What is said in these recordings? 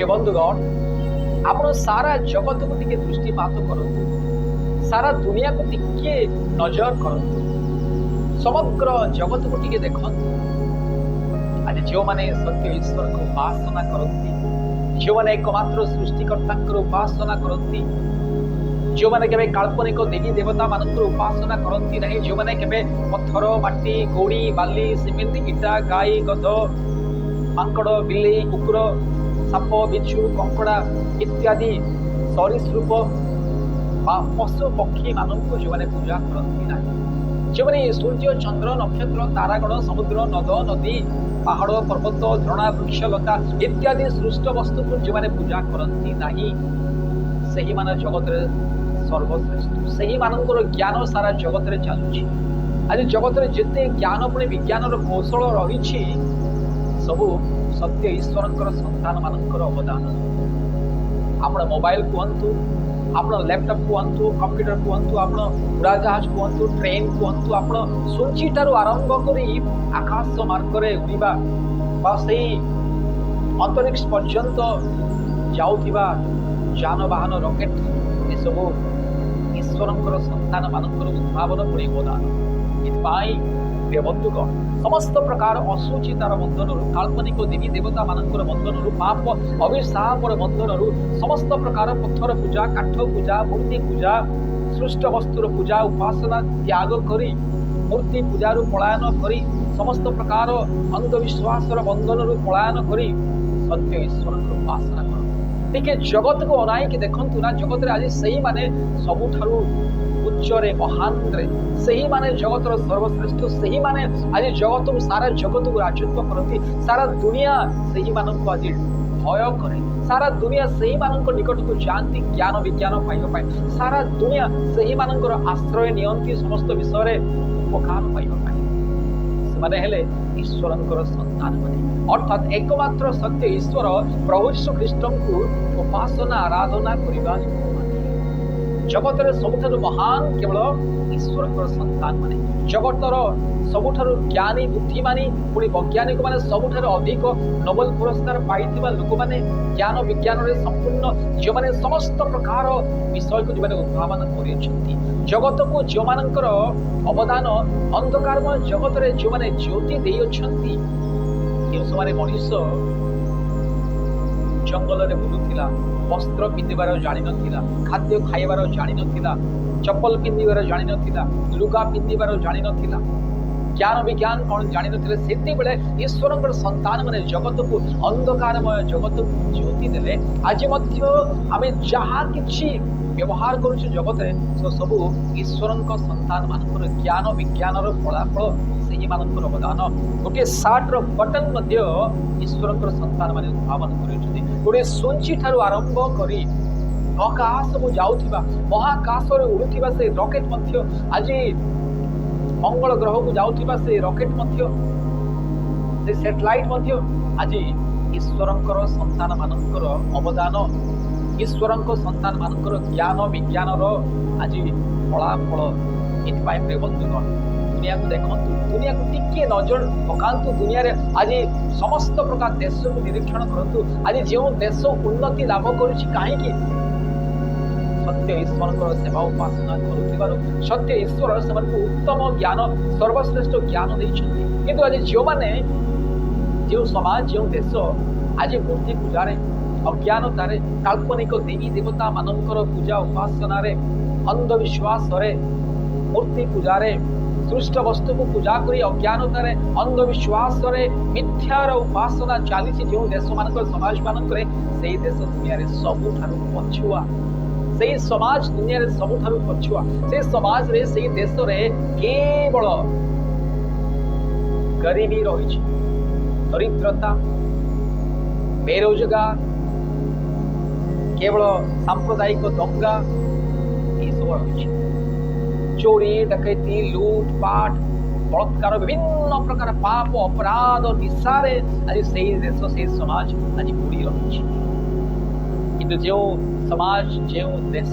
प्रिय बंधुगण आपण सारा जगत को टिके दृष्टिपात करंतु सारा दुनिया को टिके नजर करंतु समग्र जगत को टिके देखंतु आज जो माने सत्य ईश्वर को उपासना करंती जो माने एकमात्र सृष्टिकर्ता को उपासना करंती जो माने केबे काल्पनिक देवी देवता मानकर उपासना करंती नहीं जो माने केबे पत्थर माटी गोड़ी बाली सिमेंट इटा गाई गध मांकड़ बिल्ली कुकुर साप बिच्छू कंकड़ा इत्यादि सरीसृप पशु पक्षी मानक जो मैंने पूजा करती ना जो मैंने सूर्य चंद्र नक्षत्र तारागण समुद्र नद नदी पहाड़ पर्वत झरणा वृक्षलता इत्यादि सृष्ट वस्तु को जो मैंने पूजा करती नहीं सही मान जगत सर्वश्रेष्ठ सही मानकर ज्ञान सारा जगत रे चलुछि आज जगत रे जेते ज्ञान पुणी विज्ञान कौशल रही सबू सत्य ईश्वर संतान मानकर अवदान आप मोबाइल कहतु आप लैपटॉप कहतु कंप्यूटर कहतु आप उड़ाजाहाज कहतु ट्रेन कहतु आप सूची ठार आरंभ कर आकाश मार्ग उड़ीबा से अंतरिक्ष पर्यंत जाऊथिबा जानवाहन रॉकेट ये सब ईश्वर संतान मानकर उद्भावन पुणी अवदान ये बंधुगण समस्त प्रकार असुचितार बंधन काल्पनिक देवी देवता मानकर बंधन पाप अभिशाप बंधन समस्त प्रकार पत्थर पूजा काठ पूजा मूर्ति पूजा सृष्ट वस्तुर पूजा उपासना त्याग करी मूर्ति पूजार पलायन करी समस्त प्रकार अंधविश्वास बंधन पलायन करी सत्य ईश्वर उपासना कर टे जगत को अनाई कि देखंतु ना जगत रे आज सही माने सबुठारु उच्चरे महान सही माने जगत सर्वश्रेष्ठ सही माने आज जगत को सारा जगत को राजत्व करती सारा दुनिया सही मान को आज भय करे सारा दुनिया सही मान निकट को जाती ज्ञान विज्ञान पाइबा सारा दुनिया सही मान आश्रय नियंती समस्त विषय उपकार पाइबा से हेले ईश्वर संतान माने अर्थात एकमात्र सत्य ईश्वर प्रभु यीशु ख्रीष्ट को उपासना आराधना करबा जगत सबुठारु महान केवल ईश्वर संतान माने जगतर सबुठारु ज्ञानी बुद्धिमानी पुणी वैज्ञानिक माने सबुठारु अधिक नोबेल पुरस्कार पाइथिबा लोक माने ज्ञान विज्ञान रे संपूर्ण जो माने समस्त प्रकार विषय को जो माने उद्भावन करिसेंती जगत को जो मानकर अवदान अंधकारमय जगत रे जो माने ज्योति देई अछंती के समारे मनुष्य जंगल रे बुलुथिला वस्त्र पिंधिबार जानि नथिला खाद्य खाइबार जानि नथिला चप्पल पिंधिबार जानि नथिला लुगा पिंधिबार जानि नथिला ज्ञान विज्ञान कौन जानि नथिले सेति बेले ईश्वरकर संतान माने जगत को अंधकारमय जगत को ज्योति देले आज मध्य आमे जहा किछि व्यवहार करूछु जगत रे सब ईश्वरक संतान मानकर ज्ञान विज्ञान रो फलाफल सही मानकर अवदान गोटे सार्ट रो बटन मध्य ईश्वरकर संतान माने उद्भावन करिछथि गोटे सूची ठारू आरंभ करी आकाश को जाउथिबा महाकाश रे उड़ुथिबा से रॉकेट मध्य आज मंगल ग्रह को जाउथिबा से रॉकेट मध्य से सैटेलाइट मध्य आज ईश्वरकर संतान मानकर अवदान ईश्वरक संतान मानकर ज्ञान विज्ञान रो आज फलाफल इतपाई प्रिय बंधुगण दुनिया को देखंतु दुनिया को टिके नजर पकांतु दुनिया रे आज समस्त प्रकार देश को निरीक्षण करंतु आज जो देश उन्नति लाभ करूछि काहे कि सत्य ईश्वर सेवा उपासना करुथिबार सत्य ईश्वर सेमान को उत्तम ज्ञान सर्वश्रेष्ठ ज्ञान दैछन्ति किंतु आज जो माने जो समाज जो देश आज मूर्ति पूजा रे अज्ञानता रे काल्पनिक देवी देवता मानकर पूजा उपासना रे अंधविश्वास रे मूर्ति पूजा रे सृष्ट वस्तु को पूजा करी अज्ञानता रे अंधविश्वास रे मिथ्यार उपासना चली जो देश मानकर समाज मानकर से देश दुनिया रे सबुठारु पछुआ से समाज दुनिया रे सबुठारु पछुआ से समाज रे से देश रे केवल गरीबी रही दरिद्रता बेरोजगार केवल सांप्रदायिक दंगा ये सब रही चोरी डकैती लूट पाट बलात्कार विभिन्न प्रकार पाप अपराध निशारे आज से देश से समाज आज बुड़ी रही किंतु जो समाज जो देश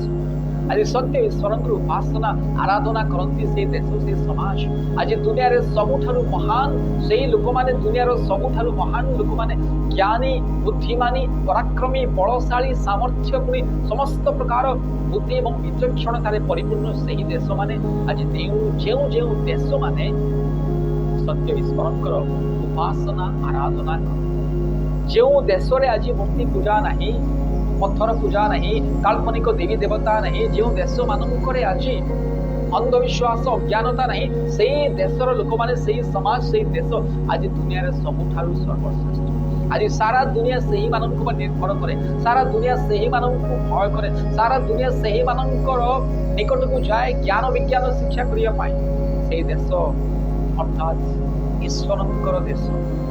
आज सत्य ईश्वर उपासना आराधना करती से देश से समाज आज दुनिया रे सबुठारु महान से लोक माने दुनिया रो सबुठारु महान लोक माने ज्ञानी बुद्धिमानी पराक्रमी बलशाली सामर्थ्य गुणी समस्त प्रकार बुद्धि एवं विचक्षणतारे परिपूर्ण से ही देश माने आज जेउ जेउ देश माने सत्य ईश्वर उपासना आराधना जो देश रे आज मूर्ति पूजा नहीं पत्थर पूजा नहीं काल्पनिक देवी देवता नहीं जो देश मानक आज अंधविश्वास अज्ञानता नहीं से देशर लोक माने से समाज से देश आज दुनिया रे सबुठारु सर्वश्रेष्ठ आज सारा दुनिया से ही मानक पर निर्भर करे सारा दुनिया से ही मानक को भय करे सारा दुनिया से ही मानकर निकट को जाए ज्ञान विज्ञान शिक्षा करिया पाए से देश अर्थात ईश्वरंकर देश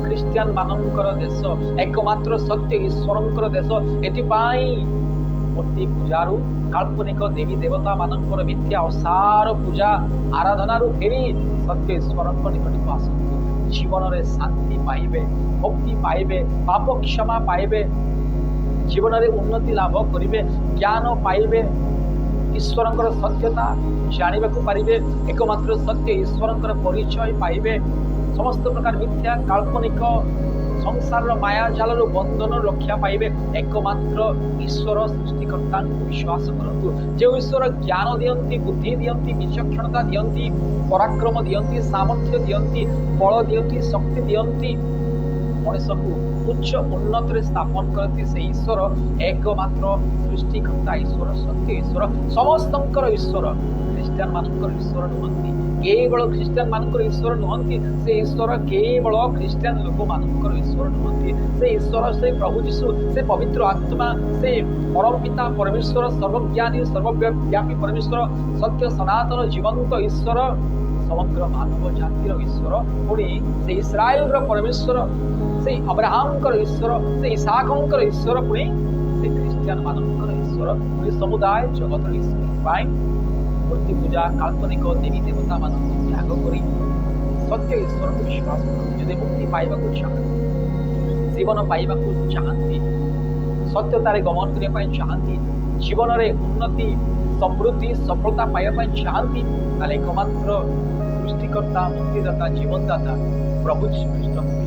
ख्रिस्टियान मानकर देश एकमात्र सत्य ईश्वरंकर देश एथिपाई मूर्ति पूजारू काल्पनिक देवी देवता मानकर मिथ्या असार पूजा आराधनारू फेरी सत्य ईश्वरंक निकट को आसतु जीवन रे शांति पाइबे मुक्ति पाइबे पाप क्षमा पाइबे जीवन रे उन्नति लाभ करिवे ज्ञान पाइबे ईश्वरंकर सत्यता जानिबाकु पारिबे एकमात्र सत्य ईश्वरंकर परिचय पाइबे समस्त प्रकार मिथ्या काल्पनिक संसार माया जाल बंधन रक्षा पाइबे एकमात्र ईश्वर सृष्टिकर्ता विश्वास करतु जो ईश्वर ज्ञान दियंती बुद्धि दियंती विचक्षणता दियंती पराक्रम दियंती सामर्थ्य दियंती बल दियंती शक्ति दियंती मनुष्य को उच्च उन्नत स्थापन करती से ईश्वर एकमात्र सृष्टिकर्ता ईश्वर सत्य ईश्वर समस्तंकर ईश्वर ख्रिस्टियान मानकर ईश्वर नुहंती केवल ख्रिस्टियान मानकर ईश्वर नुहंती से ईश्वर केवल ख्रिस्टियान लोक मानकर ईश्वर नुहंती से ईश्वर से प्रभु यीशु से पवित्र आत्मा से परम पिता परमेश्वर सर्वज्ञानी सर्वव्यापी परमेश्वर सत्य सनातन जीवंत ईश्वर समग्र मानव जातिर ईश्वर पुणी से इस्राएल परमेश्वर से अब्राहम ईश्वर से इसहाकर ईश्वर पुणी से ख्रिस्टियान मानकर ईश्वर पुणी समुदाय जगत ईश्वर मूर्ति पूजा काल्पनिक देवी देवता मान त्याग कर सत्य ईश्वर को विश्वास कर मुक्ति पाइबा चाहती जीवन पाइबा चाहती सत्यतार गमन करने चाहती जीवन में उन्नति समृद्धि सफलता पाइबा चाहती एकमात्र सृष्टिकर्ता मुक्तिदाता जीवनदाता प्रभु श्रीकृष्ण